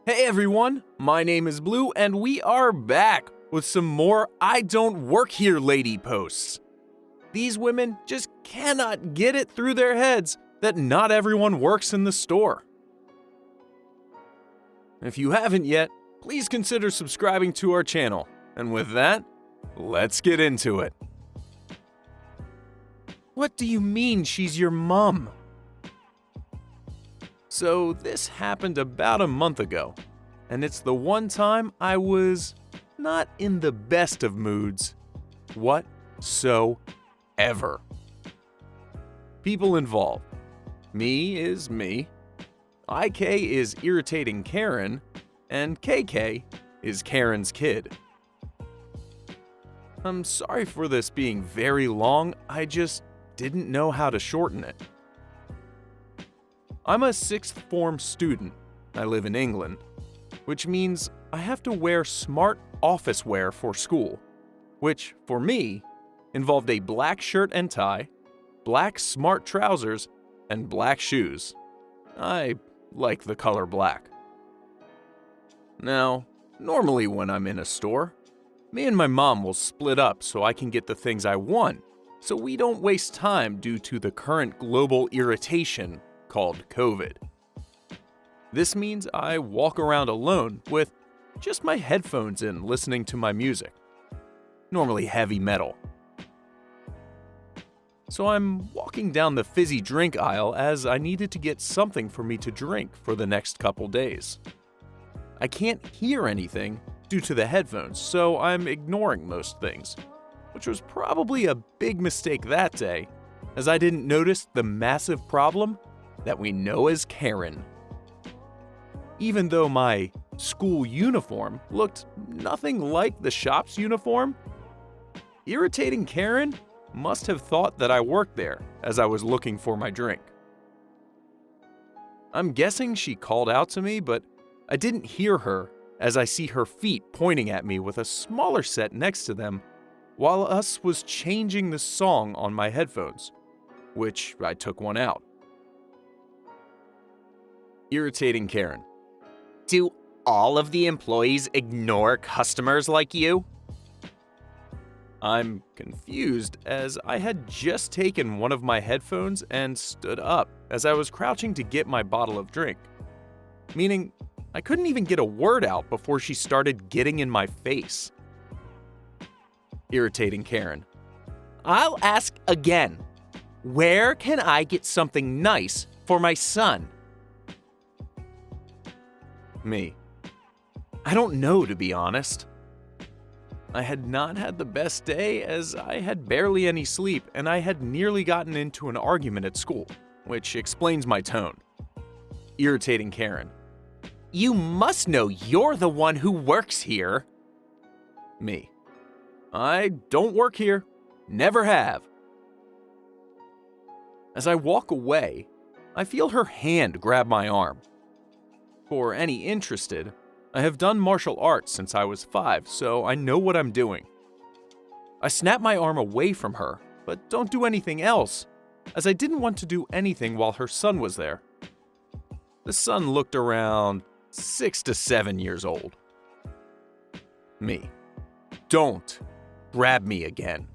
Hey everyone, my name is Blue and we are back with some more I Don't Work Here Lady posts. These women just cannot get it through their heads that not everyone works in the store. If you haven't yet, please consider subscribing to our channel. And with that, let's get into it. What do you mean she's your mom? So this happened about a month ago, and it's the one time I was not in the best of moods whatsoever. People involved. Me is me, IK is irritating Karen, and KK is Karen's kid. I'm sorry for this being very long, I just didn't know how to shorten it. I'm a 6th form student. I live in England, which means I have to wear smart office wear for school, which, for me, involved a black shirt and tie, black smart trousers, and black shoes. I like the color black. Now, normally when I'm in a store, me and my mom will split up so I can get the things I want, so we don't waste time due to the current global irritation called COVID. This means I walk around alone with just my headphones in listening to my music, normally heavy metal. So I'm walking down the fizzy drink aisle as I needed to get something for me to drink for the next couple days. I can't hear anything due to the headphones, so I'm ignoring most things, which was probably a big mistake that day, as I didn't notice the massive problem that we know as Karen. Even though my school uniform looked nothing like the shop's uniform, irritating Karen must have thought that I worked there as I was looking for my drink. I'm guessing she called out to me, but I didn't hear her as I see her feet pointing at me with a smaller set next to them while us was changing the song on my headphones, which I took one out. Irritating Karen. Do all of the employees ignore customers like you? I'm confused as I had just taken one of my headphones and stood up as I was crouching to get my bottle of drink, meaning I couldn't even get a word out before she started getting in my face. Irritating Karen. I'll ask again. Where can I get something nice for my son? Me. I don't know, to be honest. I had not had the best day as I had barely any sleep and I had nearly gotten into an argument at school, which explains my tone. Irritating Karen. You must know you're the one who works here. Me. I don't work here. Never have. As I walk away, I feel her hand grab my arm. For any interested, I have done martial arts since I was 5, so I know what I'm doing. I snap my arm away from her, but don't do anything else, as I didn't want to do anything while her son was there. The son looked around 6 to 7 years old. Me. Don't grab me again.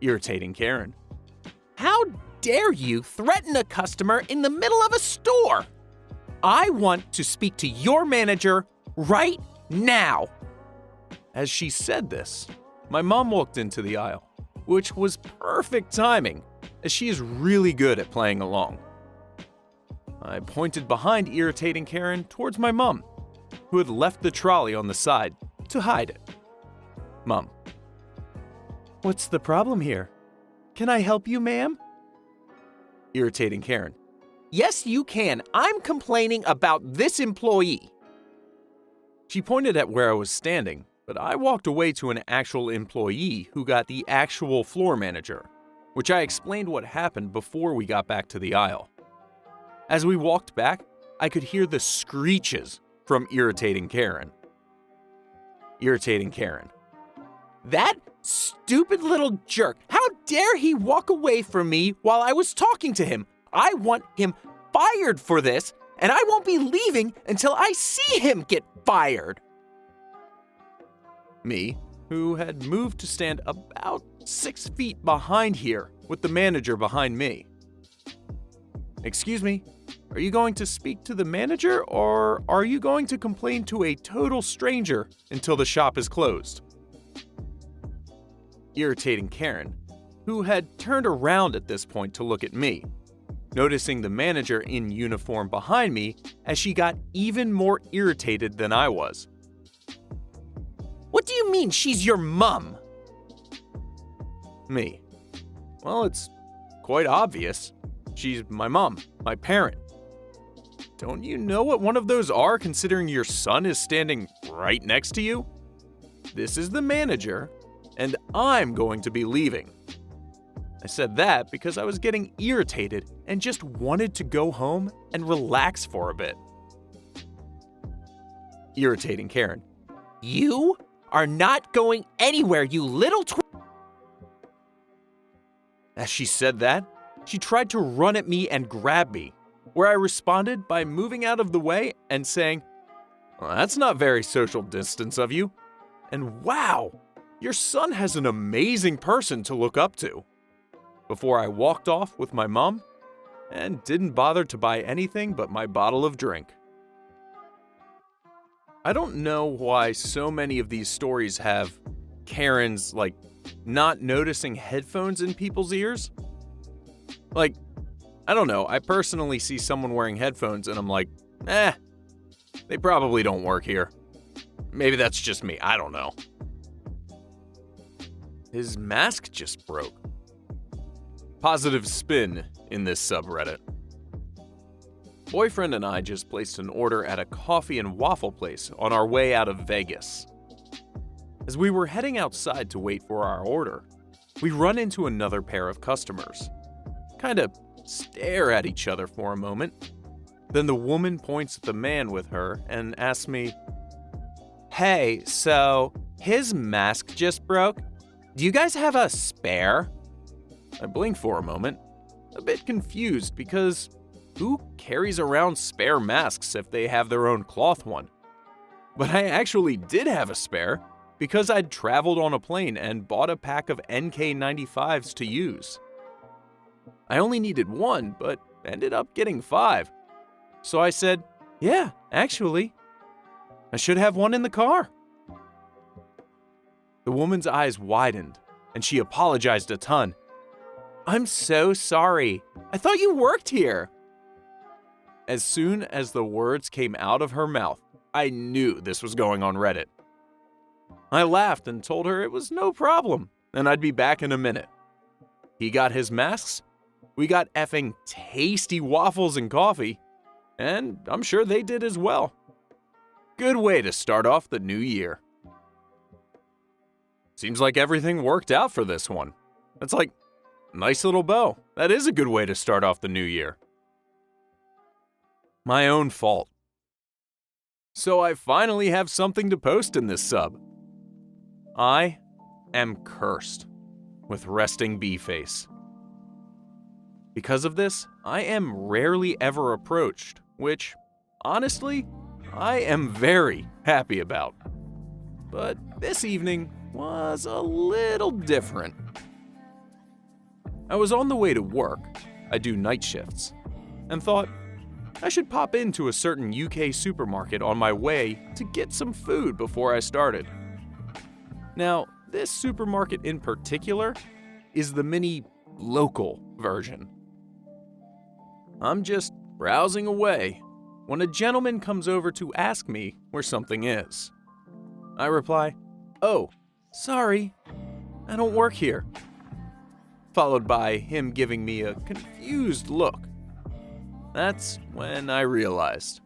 Irritating Karen. How dare you threaten a customer in the middle of a store? I want to speak to your manager right now. As she said this, my mom walked into the aisle, which was perfect timing, as she is really good at playing along. I pointed behind irritating Karen towards my mom, who had left the trolley on the side to hide it. Mom. What's the problem here? Can I help you, ma'am? Irritating Karen. Yes, you can. I'm complaining about this employee. She pointed at where I was standing, but I walked away to an actual employee who got the actual floor manager, which I explained what happened before we got back to the aisle. As we walked back, I could hear the screeches from irritating Karen. Irritating Karen. That stupid little jerk. How dare he walk away from me while I was talking to him? I want him fired for this, and I won't be leaving until I see him get fired. Me, who had moved to stand about 6 feet behind here with the manager behind me. Excuse me, are you going to speak to the manager or are you going to complain to a total stranger until the shop is closed? Irritating Karen, who had turned around at this point to look at me, noticing the manager in uniform behind me as she got even more irritated than I was. What do you mean she's your mom? Me. Well, it's quite obvious. She's my mom, my parent. Don't you know what one of those are considering your son is standing right next to you? This is the manager, and I'm going to be leaving. I said that because I was getting irritated and just wanted to go home and relax for a bit. Irritating Karen. You are not going anywhere, you little As she said that, she tried to run at me and grab me, where I responded by moving out of the way and saying, "Well, that's not very social distance of you. And wow, your son has an amazing person to look up to." Before I walked off with my mom and didn't bother to buy anything but my bottle of drink. I don't know why so many of these stories have Karens, not noticing headphones in people's ears. I don't know, I personally see someone wearing headphones and I'm like, they probably don't work here. Maybe that's just me, I don't know. His mask just broke. Positive spin in this subreddit. Boyfriend and I just placed an order at a coffee and waffle place on our way out of Vegas. As we were heading outside to wait for our order, we run into another pair of customers. Kind of stare at each other for a moment. Then the woman points at the man with her and asks me, "Hey, so his mask just broke? Do you guys have a spare?" I blink for a moment, a bit confused because who carries around spare masks if they have their own cloth one? But I actually did have a spare because I'd traveled on a plane and bought a pack of NK95s to use. I only needed one, but ended up getting 5. So I said, "Yeah, actually, I should have one in the car." The woman's eyes widened, and she apologized a ton. "I'm so sorry. I thought you worked here." As soon as the words came out of her mouth, I knew this was going on Reddit. I laughed and told her it was no problem, and I'd be back in a minute. He got his masks, we got effing tasty waffles and coffee, and I'm sure they did as well. Good way to start off the new year. Seems like everything worked out for this one. That's nice little bow. That is a good way to start off the new year. My own fault. So I finally have something to post in this sub. I am cursed with resting bee face. Because of this, I am rarely ever approached, which, honestly, I am very happy about. But this evening was a little different. I was on the way to work, I do night shifts, and thought I should pop into a certain UK supermarket on my way to get some food before I started. Now, this supermarket in particular is the mini local version. I'm just browsing away when a gentleman comes over to ask me where something is. I reply, "Oh, sorry, I don't work here," followed by him giving me a confused look. That's when I realized.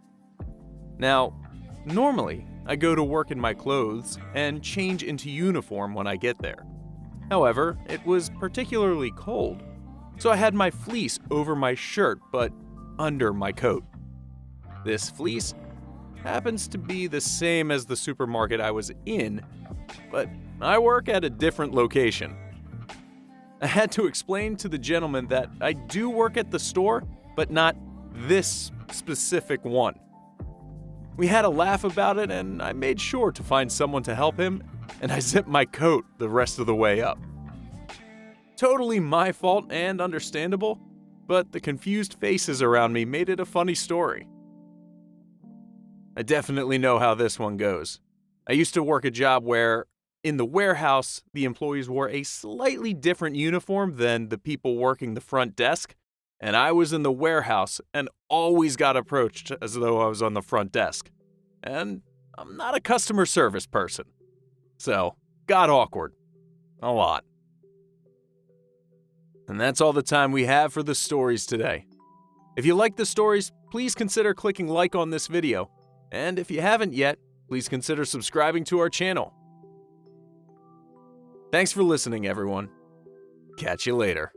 Now, normally, I go to work in my clothes and change into uniform when I get there. However, it was particularly cold, so I had my fleece over my shirt but under my coat. This fleece happens to be the same as the supermarket I was in, but I work at a different location. I had to explain to the gentleman that I do work at the store, but not this specific one. We had a laugh about it, and I made sure to find someone to help him, and I zipped my coat the rest of the way up. Totally my fault and understandable, but the confused faces around me made it a funny story. I definitely know how this one goes. I used to work a job where, in the warehouse, the employees wore a slightly different uniform than the people working the front desk, and I was in the warehouse and always got approached as though I was on the front desk. And I'm not a customer service person. So, got awkward. A lot. And that's all the time we have for the stories today. If you like the stories, please consider clicking like on this video. And if you haven't yet, please consider subscribing to our channel. Thanks for listening, everyone. Catch you later.